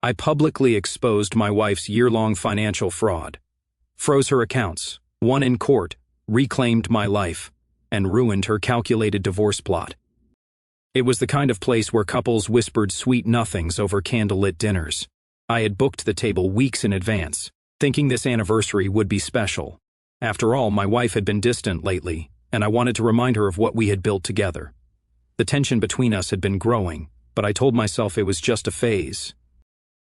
I publicly exposed my wife's year-long financial fraud, froze her accounts, won in court, reclaimed my life, and ruined her calculated divorce plot. It was the kind of place where couples whispered sweet nothings over candlelit dinners. I had booked the table weeks in advance, thinking this anniversary would be special. After all, my wife had been distant lately, and I wanted to remind her of what we had built together. The tension between us had been growing, but I told myself it was just a phase.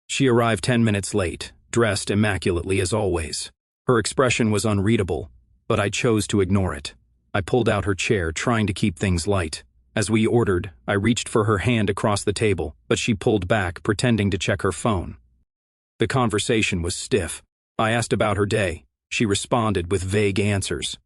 She arrived 10 minutes late, dressed immaculately as always. Her expression was unreadable, but I chose to ignore it. I pulled out her chair, trying to keep things light. As we ordered, I reached for her hand across the table, but she pulled back, pretending to check her phone. The conversation was stiff. I asked about her day. She responded with vague answers.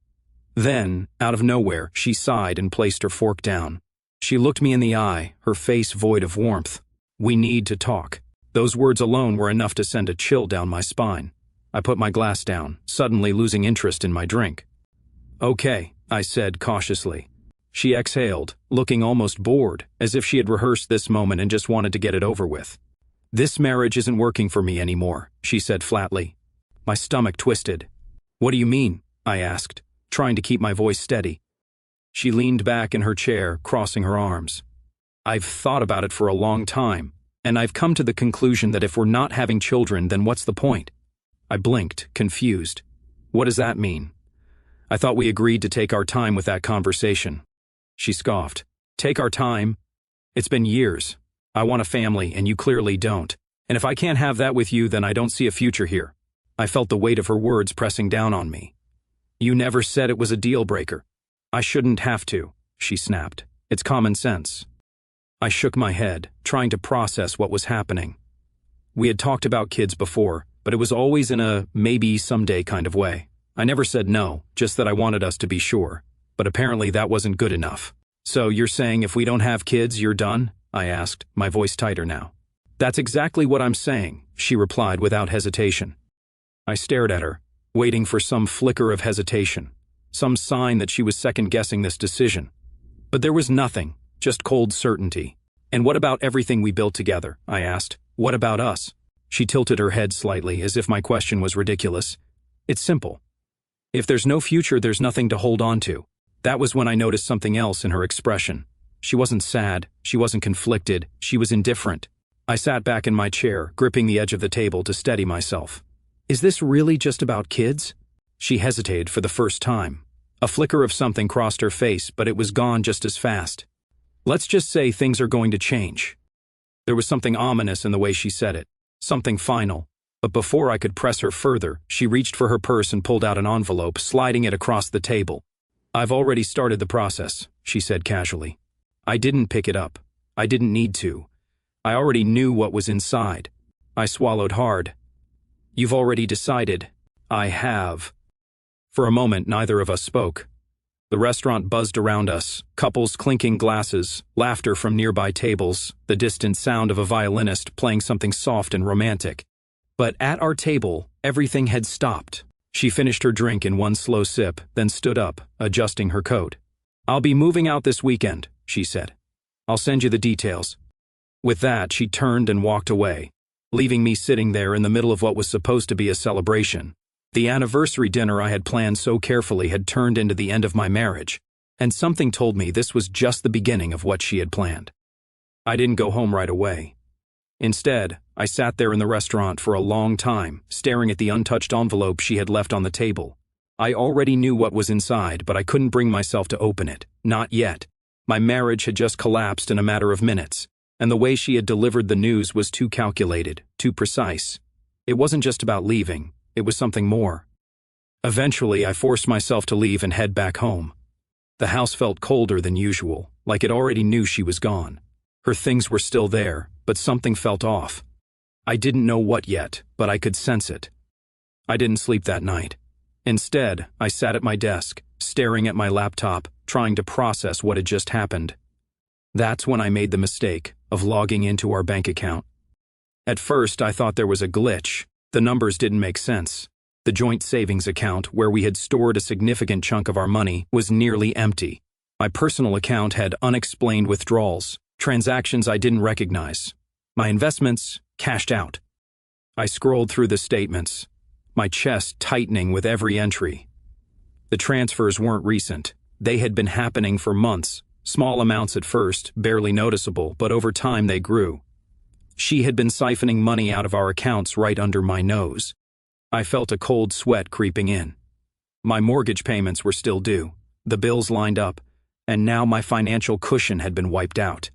Then, out of nowhere, she sighed and placed her fork down. She looked me in the eye, her face void of warmth. "We need to talk." Those words alone were enough to send a chill down my spine. I put my glass down, suddenly losing interest in my drink. "Okay," I said cautiously. She exhaled, looking almost bored, as if she had rehearsed this moment and just wanted to get it over with. "This marriage isn't working for me anymore," she said flatly. My stomach twisted. "What do you mean?" I asked, trying to keep my voice steady. She leaned back in her chair, crossing her arms. "I've thought about it for a long time, and I've come to the conclusion that if we're not having children, then what's the point?" I blinked, confused. "What does that mean?" "I thought we agreed to take our time with that conversation." She scoffed. "Take our time? It's been years. I want a family, and you clearly don't. And if I can't have that with you, then I don't see a future here." I felt the weight of her words pressing down on me. "You never said it was a deal breaker." "I shouldn't have to," she snapped. "It's common sense." I shook my head, trying to process what was happening. We had talked about kids before, but it was always in a maybe someday kind of way. I never said no, just that I wanted us to be sure. But apparently that wasn't good enough. "So you're saying if we don't have kids, you're done?" I asked, my voice tighter now. "That's exactly what I'm saying," she replied without hesitation. I stared at her, waiting for some flicker of hesitation, some sign that she was second-guessing this decision. But there was nothing, just cold certainty. "And what about everything we built together?" I asked. "What about us?" She tilted her head slightly, as if my question was ridiculous. "It's simple. If there's no future, there's nothing to hold on to." That was when I noticed something else in her expression. She wasn't sad, she wasn't conflicted, she was indifferent. I sat back in my chair, gripping the edge of the table to steady myself. "Is this really just about kids?" She hesitated for the first time. A flicker of something crossed her face, but it was gone just as fast. "Let's just say things are going to change." There was something ominous in the way she said it, something final. But before I could press her further, she reached for her purse and pulled out an envelope, sliding it across the table. "I've already started the process," she said casually. I didn't pick it up. I didn't need to. I already knew what was inside. I swallowed hard. "You've already decided." "I have." For a moment, neither of us spoke. The restaurant buzzed around us, couples clinking glasses, laughter from nearby tables, the distant sound of a violinist playing something soft and romantic. But at our table, everything had stopped. She finished her drink in one slow sip, then stood up, adjusting her coat. "I'll be moving out this weekend," she said. "I'll send you the details." With that, she turned and walked away, leaving me sitting there in the middle of what was supposed to be a celebration. The anniversary dinner I had planned so carefully had turned into the end of my marriage, and something told me this was just the beginning of what she had planned. I didn't go home right away. Instead, I sat there in the restaurant for a long time, staring at the untouched envelope she had left on the table. I already knew what was inside, but I couldn't bring myself to open it. Not yet. My marriage had just collapsed in a matter of minutes, and the way she had delivered the news was too calculated, too precise. It wasn't just about leaving, it was something more. Eventually, I forced myself to leave and head back home. The house felt colder than usual, like it already knew she was gone. Her things were still there, but something felt off. I didn't know what yet, but I could sense it. I didn't sleep that night. Instead, I sat at my desk, staring at my laptop, trying to process what had just happened. That's when I made the mistake of logging into our bank account. At first, I thought there was a glitch. The numbers didn't make sense. The joint savings account, where we had stored a significant chunk of our money, was nearly empty. My personal account had unexplained withdrawals, transactions I didn't recognize. My investments cashed out. I scrolled through the statements, my chest tightening with every entry. The transfers weren't recent. They had been happening for months, small amounts at first, barely noticeable, but over time they grew. She had been siphoning money out of our accounts right under my nose. I felt a cold sweat creeping in. My mortgage payments were still due, the bills lined up, and now my financial cushion had been wiped out.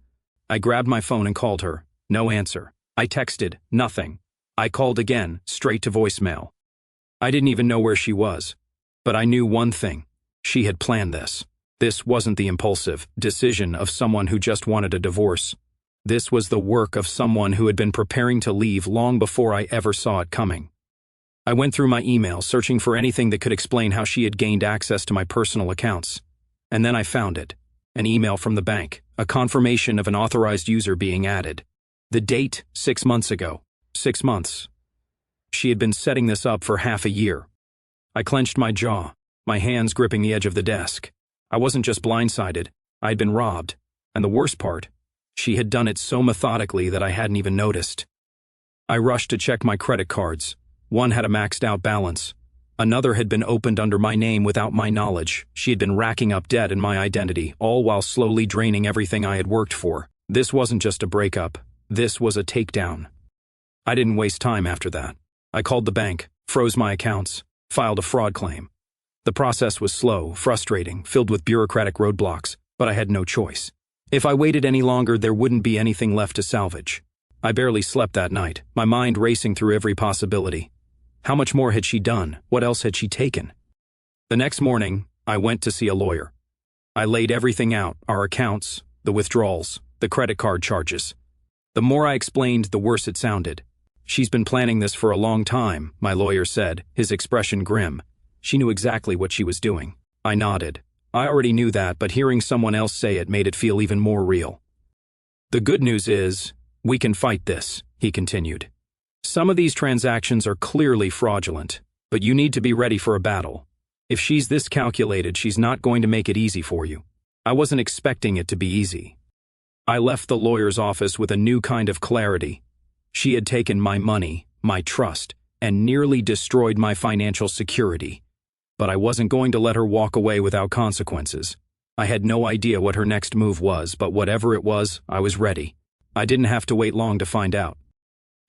I grabbed my phone and called her. No answer. I texted. Nothing. I called again, straight to voicemail. I didn't even know where she was. But I knew one thing. She had planned this. This wasn't the impulsive decision of someone who just wanted a divorce. This was the work of someone who had been preparing to leave long before I ever saw it coming. I went through my email, searching for anything that could explain how she had gained access to my personal accounts. And then I found it. An email from the bank, a confirmation of an authorized user being added. The date, 6 months ago. 6 months. She had been setting this up for half a year. I clenched my jaw, my hands gripping the edge of the desk. I wasn't just blindsided, I had been robbed. And the worst part, she had done it so methodically that I hadn't even noticed. I rushed to check my credit cards. One had a maxed out balance. Another had been opened under my name without my knowledge. She had been racking up debt in my identity, all while slowly draining everything I had worked for. This wasn't just a breakup. This was a takedown. I didn't waste time after that. I called the bank, froze my accounts, filed a fraud claim. The process was slow, frustrating, filled with bureaucratic roadblocks, but I had no choice. If I waited any longer, there wouldn't be anything left to salvage. I barely slept that night, my mind racing through every possibility. How much more had she done? What else had she taken? The next morning, I went to see a lawyer. I laid everything out, our accounts, the withdrawals, the credit card charges. The more I explained, the worse it sounded. She's been planning this for a long time, my lawyer said, his expression grim. She knew exactly what she was doing. I nodded. I already knew that, but hearing someone else say it made it feel even more real. The good news is, we can fight this, he continued. Some of these transactions are clearly fraudulent, but you need to be ready for a battle. If she's this calculated, she's not going to make it easy for you. I wasn't expecting it to be easy. I left the lawyer's office with a new kind of clarity. She had taken my money, my trust, and nearly destroyed my financial security. But I wasn't going to let her walk away without consequences. I had no idea what her next move was, but whatever it was, I was ready. I didn't have to wait long to find out.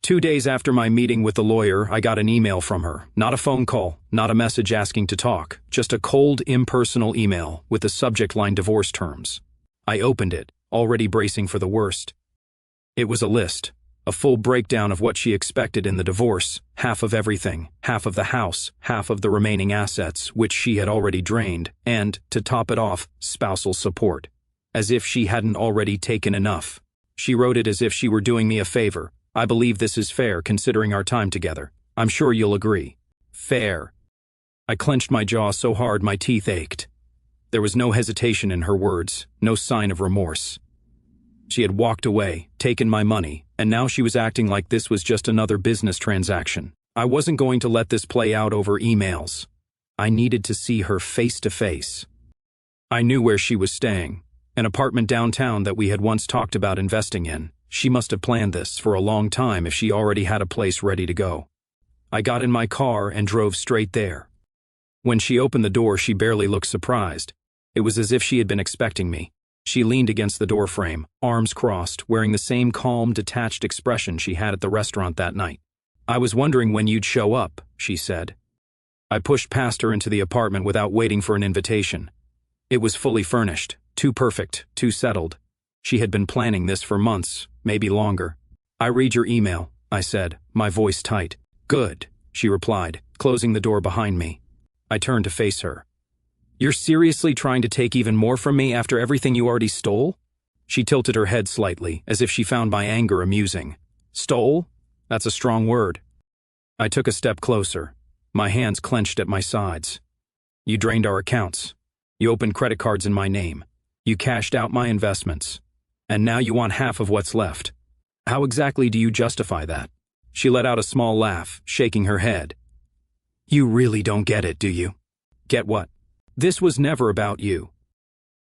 2 days after my meeting with the lawyer, I got an email from her. Not a phone call, not a message asking to talk, just a cold, impersonal email with the subject line divorce terms. I opened it, already bracing for the worst. It was a list, a full breakdown of what she expected in the divorce, half of everything, half of the house, half of the remaining assets, which she had already drained, and, to top it off, spousal support. As if she hadn't already taken enough. She wrote it as if she were doing me a favor. I believe this is fair considering our time together. I'm sure you'll agree. Fair. I clenched my jaw so hard my teeth ached. There was no hesitation in her words, no sign of remorse. She had walked away, taken my money, and now she was acting like this was just another business transaction. I wasn't going to let this play out over emails. I needed to see her face to face. I knew where she was staying, an apartment downtown that we had once talked about investing in. She must have planned this for a long time if she already had a place ready to go. I got in my car and drove straight there. When she opened the door, she barely looked surprised. It was as if she had been expecting me. She leaned against the doorframe, arms crossed, wearing the same calm, detached expression she had at the restaurant that night. I was wondering when you'd show up, she said. I pushed past her into the apartment without waiting for an invitation. It was fully furnished, too perfect, too settled. She had been planning this for months, maybe longer. I read your email, I said, my voice tight. Good, she replied, closing the door behind me. I turned to face her. You're seriously trying to take even more from me after everything you already stole? She tilted her head slightly, as if she found my anger amusing. Stole? That's a strong word. I took a step closer, my hands clenched at my sides. You drained our accounts. You opened credit cards in my name. You cashed out my investments. And now you want half of what's left. How exactly do you justify that? She let out a small laugh, shaking her head. You really don't get it, do you? Get what? This was never about you.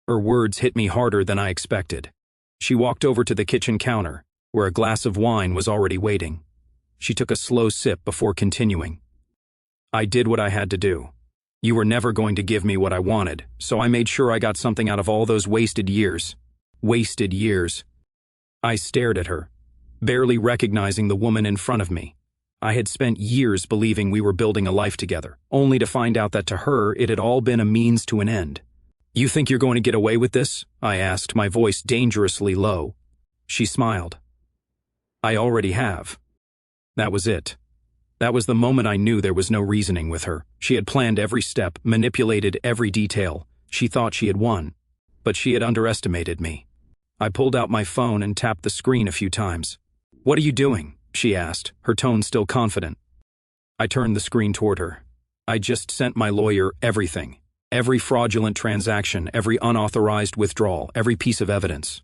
Her words hit me harder than I expected. She walked over to the kitchen counter, where a glass of wine was already waiting. She took a slow sip before continuing. I did what I had to do. You were never going to give me what I wanted, so I made sure I got something out of all those wasted years. Wasted years. I stared at her, barely recognizing the woman in front of me. I had spent years believing we were building a life together, only to find out that to her it had all been a means to an end. You think you're going to get away with this? I asked, my voice dangerously low. She smiled. I already have. That was it. That was the moment I knew there was no reasoning with her. She had planned every step, manipulated every detail. She thought she had won, but she had underestimated me. I pulled out my phone and tapped the screen a few times. What are you doing? She asked, her tone still confident. I turned the screen toward her. I just sent my lawyer everything. Every fraudulent transaction, every unauthorized withdrawal, every piece of evidence.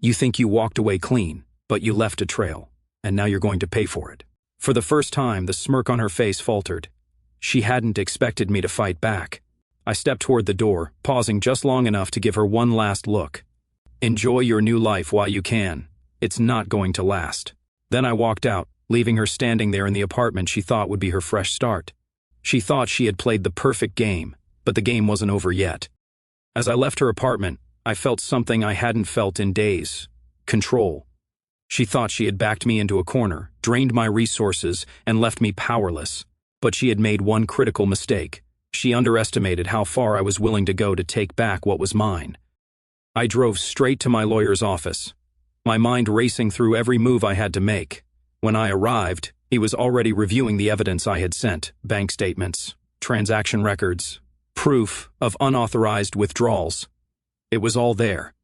You think you walked away clean, but you left a trail, and now you're going to pay for it. For the first time, the smirk on her face faltered. She hadn't expected me to fight back. I stepped toward the door, pausing just long enough to give her one last look. Enjoy your new life while you can. It's not going to last. Then I walked out, leaving her standing there in the apartment she thought would be her fresh start. She thought she had played the perfect game, but the game wasn't over yet. As I left her apartment, I felt something I hadn't felt in days. Control. She thought she had backed me into a corner, drained my resources, and left me powerless. But she had made one critical mistake. She underestimated how far I was willing to go to take back what was mine. I drove straight to my lawyer's office, my mind racing through every move I had to make. When I arrived, he was already reviewing the evidence I had sent, bank statements, transaction records, proof of unauthorized withdrawals. It was all there.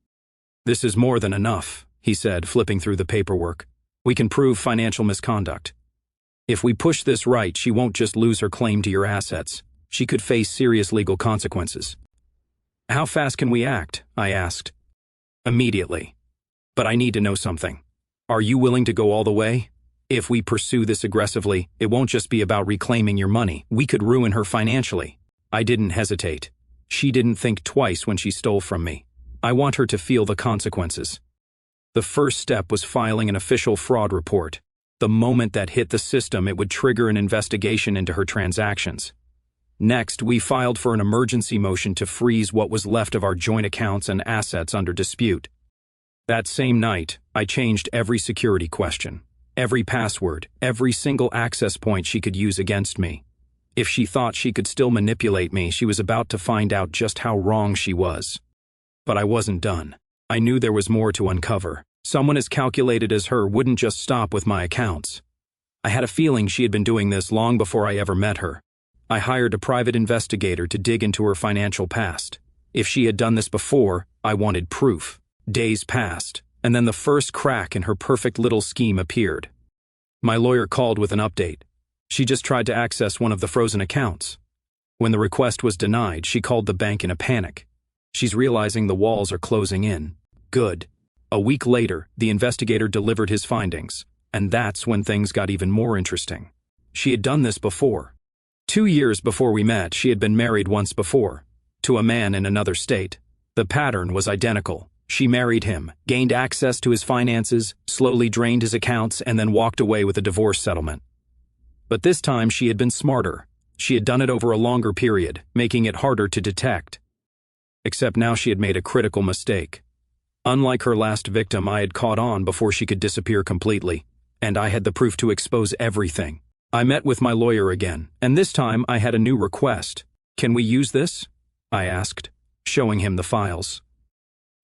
This is more than enough, he said, flipping through the paperwork. We can prove financial misconduct. If we push this right, she won't just lose her claim to your assets. She could face serious legal consequences. How fast can we act? I asked. Immediately. But I need to know something. Are you willing to go all the way? If we pursue this aggressively, it won't just be about reclaiming your money. We could ruin her financially. I didn't hesitate. She didn't think twice when she stole from me. I want her to feel the consequences. The first step was filing an official fraud report. The moment that hit the system, it would trigger an investigation into her transactions. Next, we filed for an emergency motion to freeze what was left of our joint accounts and assets under dispute. That same night, I changed every security question, every password, every single access point she could use against me. If she thought she could still manipulate me, she was about to find out just how wrong she was. But I wasn't done. I knew there was more to uncover. Someone as calculated as her wouldn't just stop with my accounts. I had a feeling she had been doing this long before I ever met her. I hired a private investigator to dig into her financial past. If she had done this before, I wanted proof. Days passed, and then the first crack in her perfect little scheme appeared. My lawyer called with an update. She just tried to access one of the frozen accounts. When the request was denied, she called the bank in a panic. She's realizing the walls are closing in. Good. A week later, the investigator delivered his findings, and that's when things got even more interesting. She had done this before. 2 years before we met, she had been married once before, to a man in another state. The pattern was identical. She married him, gained access to his finances, slowly drained his accounts, and then walked away with a divorce settlement. But this time she had been smarter. She had done it over a longer period, making it harder to detect. Except now she had made a critical mistake. Unlike her last victim, I had caught on before she could disappear completely, and I had the proof to expose everything. I met with my lawyer again, and this time I had a new request. Can we use this? I asked, showing him the files.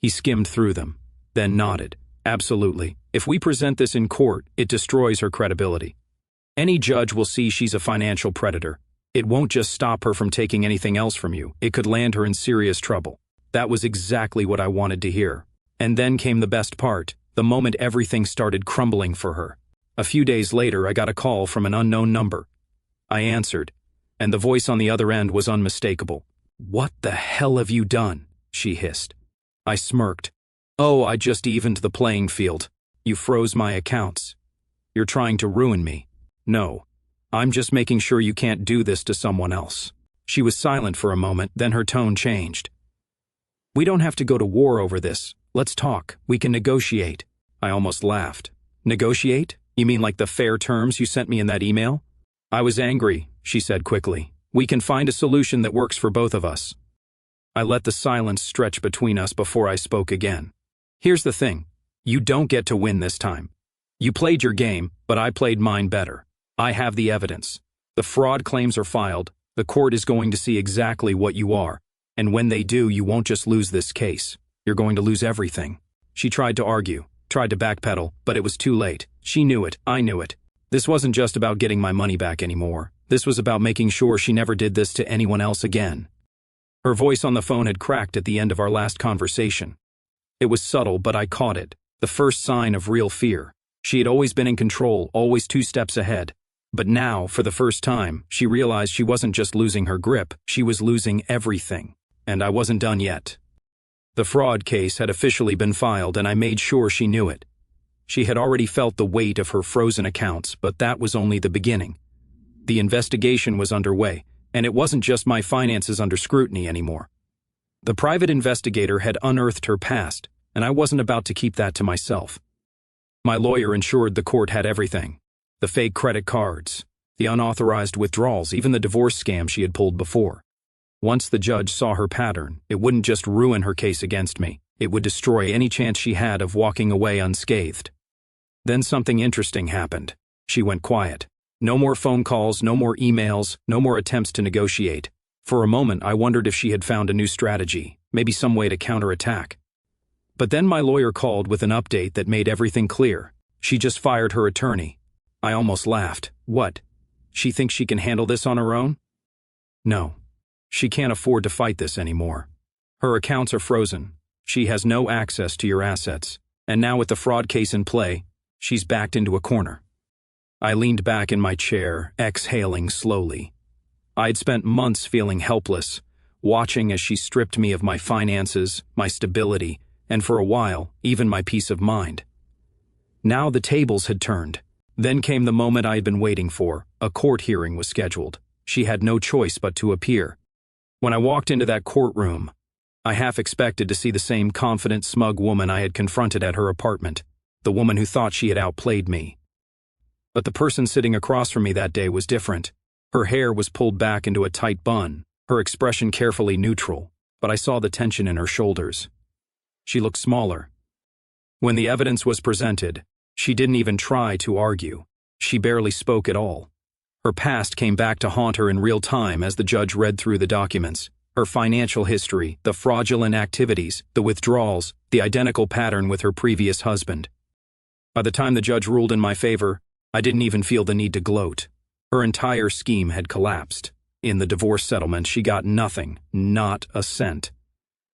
He skimmed through them, then nodded. Absolutely. If we present this in court, it destroys her credibility. Any judge will see she's a financial predator. It won't just stop her from taking anything else from you. It could land her in serious trouble. That was exactly what I wanted to hear. And then came the best part, the moment everything started crumbling for her. A few days later, I got a call from an unknown number. I answered, and the voice on the other end was unmistakable. "What the hell have you done?" she hissed. I smirked. "Oh, I just evened the playing field. You froze my accounts. You're trying to ruin me." "No, I'm just making sure you can't do this to someone else." She was silent for a moment, then her tone changed. "We don't have to go to war over this. Let's talk. We can negotiate." I almost laughed. "Negotiate? You mean like the fair terms you sent me in that email? I was angry, she said quickly. We can find a solution that works for both of us. I let the silence stretch between us before I spoke again. Here's the thing. You don't get to win this time. You played your game, but I played mine better. I have the evidence. The fraud claims are filed. The court is going to see exactly what you are. And when they do, you won't just lose this case. You're going to lose everything. She tried to argue, tried to backpedal, but it was too late. She knew it. I knew it. This wasn't just about getting my money back anymore. This was about making sure she never did this to anyone else again. Her voice on the phone had cracked at the end of our last conversation. It was subtle, but I caught it. The first sign of real fear. She had always been in control, always 2 steps ahead. But now, for the first time, she realized she wasn't just losing her grip, she was losing everything. And I wasn't done yet. The fraud case had officially been filed, and I made sure she knew it. She had already felt the weight of her frozen accounts, but that was only the beginning. The investigation was underway, and it wasn't just my finances under scrutiny anymore. The private investigator had unearthed her past, and I wasn't about to keep that to myself. My lawyer ensured the court had everything. The fake credit cards, the unauthorized withdrawals, even the divorce scam she had pulled before. Once the judge saw her pattern, it wouldn't just ruin her case against me, it would destroy any chance she had of walking away unscathed. Then something interesting happened. She went quiet. No more phone calls, no more emails, no more attempts to negotiate. For a moment, I wondered if she had found a new strategy, maybe some way to counterattack. But then my lawyer called with an update that made everything clear. She just fired her attorney. I almost laughed. What? She thinks she can handle this on her own? No. She can't afford to fight this anymore. Her accounts are frozen. She has no access to your assets. And now with the fraud case in play, she's backed into a corner. I leaned back in my chair, exhaling slowly. I'd spent months feeling helpless, watching as she stripped me of my finances, my stability, and for a while, even my peace of mind. Now the tables had turned. Then came the moment I had been waiting for. A court hearing was scheduled. She had no choice but to appear. When I walked into that courtroom, I half expected to see the same confident, smug woman I had confronted at her apartment, the woman who thought she had outplayed me. But the person sitting across from me that day was different. Her hair was pulled back into a tight bun, her expression carefully neutral, but I saw the tension in her shoulders. She looked smaller. When the evidence was presented, she didn't even try to argue. She barely spoke at all. Her past came back to haunt her in real time as the judge read through the documents. Her financial history, the fraudulent activities, the withdrawals, the identical pattern with her previous husband. By the time the judge ruled in my favor, I didn't even feel the need to gloat. Her entire scheme had collapsed. In the divorce settlement, she got nothing, not a cent.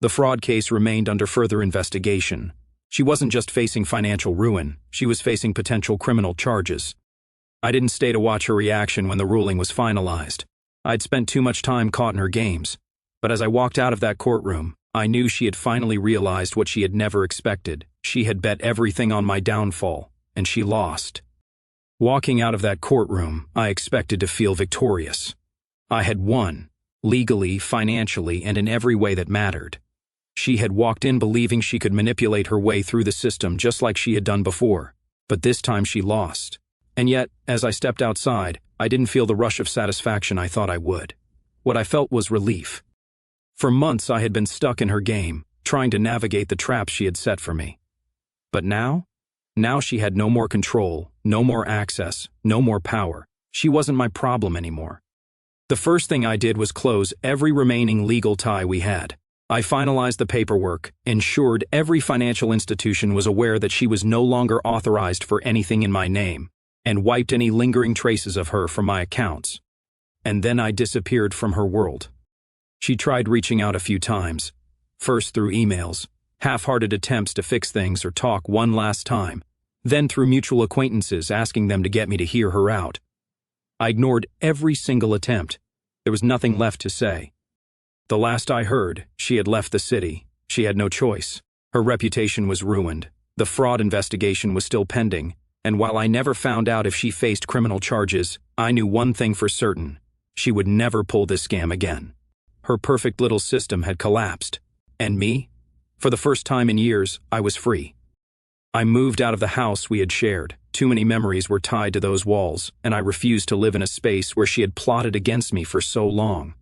The fraud case remained under further investigation. She wasn't just facing financial ruin, she was facing potential criminal charges. I didn't stay to watch her reaction when the ruling was finalized. I'd spent too much time caught in her games. But as I walked out of that courtroom, I knew she had finally realized what she had never expected. She had bet everything on my downfall, and she lost. Walking out of that courtroom, I expected to feel victorious. I had won, legally, financially, and in every way that mattered. She had walked in believing she could manipulate her way through the system just like she had done before. But this time she lost. And yet, as I stepped outside, I didn't feel the rush of satisfaction I thought I would. What I felt was relief. For months I had been stuck in her game, trying to navigate the traps she had set for me. But now she had no more control, no more access, no more power. She wasn't my problem anymore. The first thing I did was close every remaining legal tie we had. I finalized the paperwork, ensured every financial institution was aware that she was no longer authorized for anything in my name, and wiped any lingering traces of her from my accounts. And then I disappeared from her world. She tried reaching out a few times, first through emails, half-hearted attempts to fix things or talk one last time, then through mutual acquaintances asking them to get me to hear her out. I ignored every single attempt. There was nothing left to say. The last I heard, she had left the city. She had no choice. Her reputation was ruined. The fraud investigation was still pending, and while I never found out if she faced criminal charges, I knew one thing for certain. She would never pull this scam again. Her perfect little system had collapsed. And me? For the first time in years, I was free. I moved out of the house we had shared. Too many memories were tied to those walls, and I refused to live in a space where she had plotted against me for so long.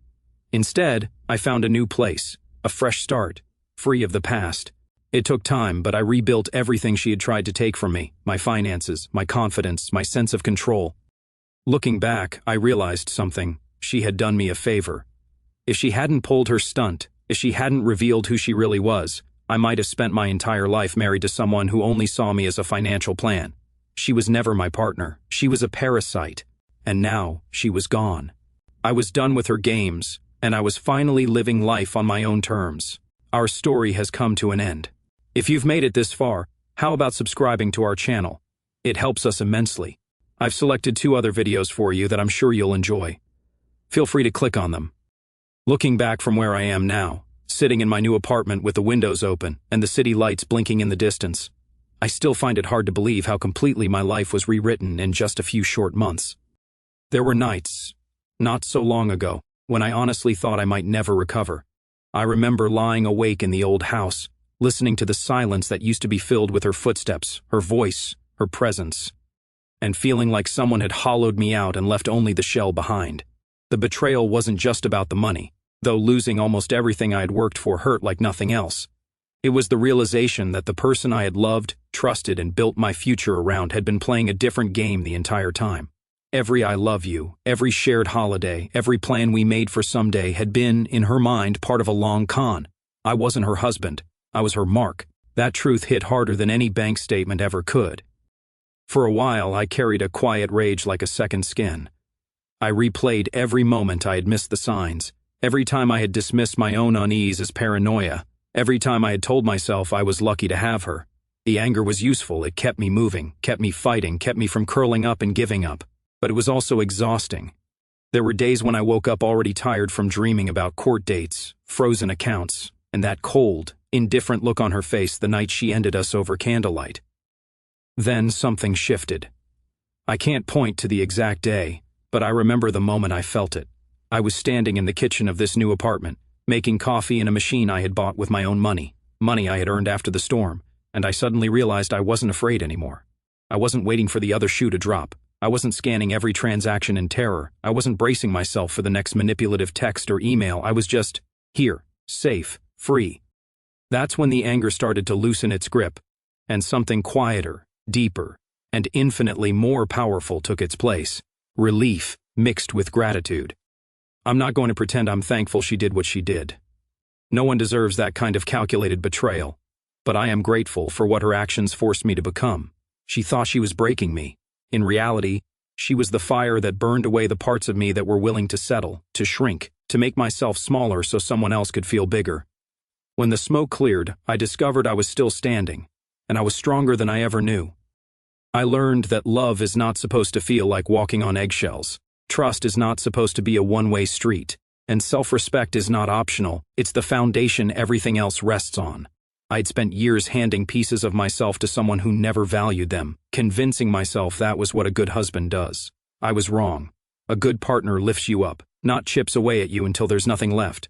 Instead, I found a new place, a fresh start, free of the past. It took time, but I rebuilt everything she had tried to take from me, my finances, my confidence, my sense of control. Looking back, I realized something. She had done me a favor. If she hadn't pulled her stunt, if she hadn't revealed who she really was, I might have spent my entire life married to someone who only saw me as a financial plan. She was never my partner. She was a parasite. And now, she was gone. I was done with her games, and I was finally living life on my own terms. Our story has come to an end. If you've made it this far, how about subscribing to our channel? It helps us immensely. I've selected 2 other videos for you that I'm sure you'll enjoy. Feel free to click on them. Looking back from where I am now, sitting in my new apartment with the windows open and the city lights blinking in the distance, I still find it hard to believe how completely my life was rewritten in just a few short months. There were nights, not so long ago, when I honestly thought I might never recover. I remember lying awake in the old house, listening to the silence that used to be filled with her footsteps, her voice, her presence, and feeling like someone had hollowed me out and left only the shell behind. The betrayal wasn't just about the money, though losing almost everything I had worked for hurt like nothing else. It was the realization that the person I had loved, trusted, and built my future around had been playing a different game the entire time. Every I love you, every shared holiday, every plan we made for someday had been, in her mind, part of a long con. I wasn't her husband. I was her mark. That truth hit harder than any bank statement ever could. For a while, I carried a quiet rage like a second skin. I replayed every moment I had missed the signs, every time I had dismissed my own unease as paranoia, every time I had told myself I was lucky to have her. The anger was useful. It kept me moving, kept me fighting, kept me from curling up and giving up. But it was also exhausting. There were days when I woke up already tired from dreaming about court dates, frozen accounts, and that cold, indifferent look on her face the night she ended us over candlelight. Then something shifted. I can't point to the exact day, but I remember the moment I felt it. I was standing in the kitchen of this new apartment, making coffee in a machine I had bought with my own money I had earned after the storm, and I suddenly realized I wasn't afraid anymore. I wasn't waiting for the other shoe to drop. I wasn't scanning every transaction in terror. I wasn't bracing myself for the next manipulative text or email. I was just here, safe, free. That's when the anger started to loosen its grip, and something quieter, deeper, and infinitely more powerful took its place. Relief mixed with gratitude. I'm not going to pretend I'm thankful she did what she did. No one deserves that kind of calculated betrayal, but I am grateful for what her actions forced me to become. She thought she was breaking me. In reality, she was the fire that burned away the parts of me that were willing to settle, to shrink, to make myself smaller so someone else could feel bigger. When the smoke cleared, I discovered I was still standing, and I was stronger than I ever knew. I learned that love is not supposed to feel like walking on eggshells. Trust is not supposed to be a one-way street, and self-respect is not optional. It's the foundation everything else rests on. I'd spent years handing pieces of myself to someone who never valued them, convincing myself that was what a good husband does. I was wrong. A good partner lifts you up, not chips away at you until there's nothing left.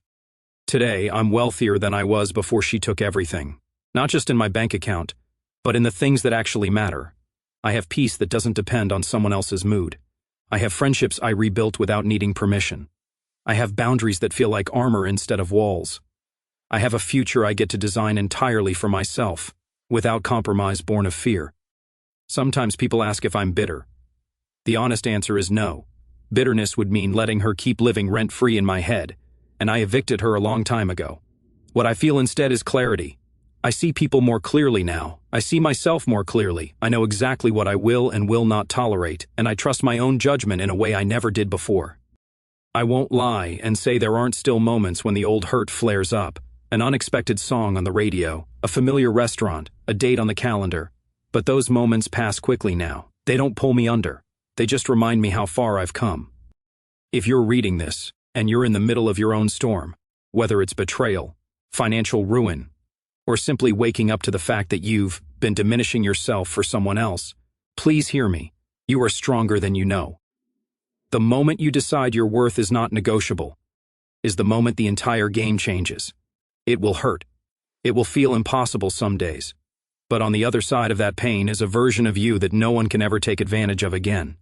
Today, I'm wealthier than I was before she took everything. Not just in my bank account, but in the things that actually matter. I have peace that doesn't depend on someone else's mood. I have friendships I rebuilt without needing permission. I have boundaries that feel like armor instead of walls. I have a future I get to design entirely for myself, without compromise born of fear. Sometimes people ask if I'm bitter. The honest answer is no. Bitterness would mean letting her keep living rent-free in my head, and I evicted her a long time ago. What I feel instead is clarity. I see people more clearly now. I see myself more clearly. I know exactly what I will and will not tolerate, and I trust my own judgment in a way I never did before. I won't lie and say there aren't still moments when the old hurt flares up. An unexpected song on the radio, a familiar restaurant, a date on the calendar. But those moments pass quickly now. They don't pull me under. They just remind me how far I've come. If you're reading this, and you're in the middle of your own storm, whether it's betrayal, financial ruin, or simply waking up to the fact that you've been diminishing yourself for someone else, please hear me. You are stronger than you know. The moment you decide your worth is not negotiable is the moment the entire game changes. It will hurt. It will feel impossible some days. But on the other side of that pain is a version of you that no one can ever take advantage of again.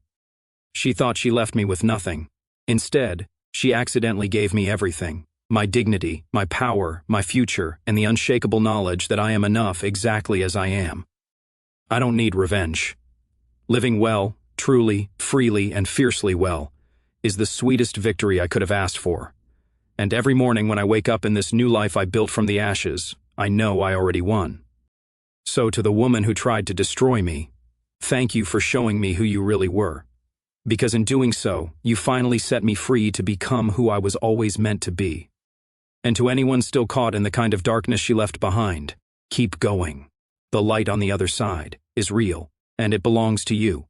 She thought she left me with nothing. Instead, she accidentally gave me everything. My dignity, my power, my future, and the unshakable knowledge that I am enough exactly as I am. I don't need revenge. Living well, truly, freely, and fiercely well, is the sweetest victory I could have asked for. And every morning when I wake up in this new life I built from the ashes, I know I already won. So to the woman who tried to destroy me, thank you for showing me who you really were. Because in doing so, you finally set me free to become who I was always meant to be. And to anyone still caught in the kind of darkness she left behind, keep going. The light on the other side is real, and it belongs to you.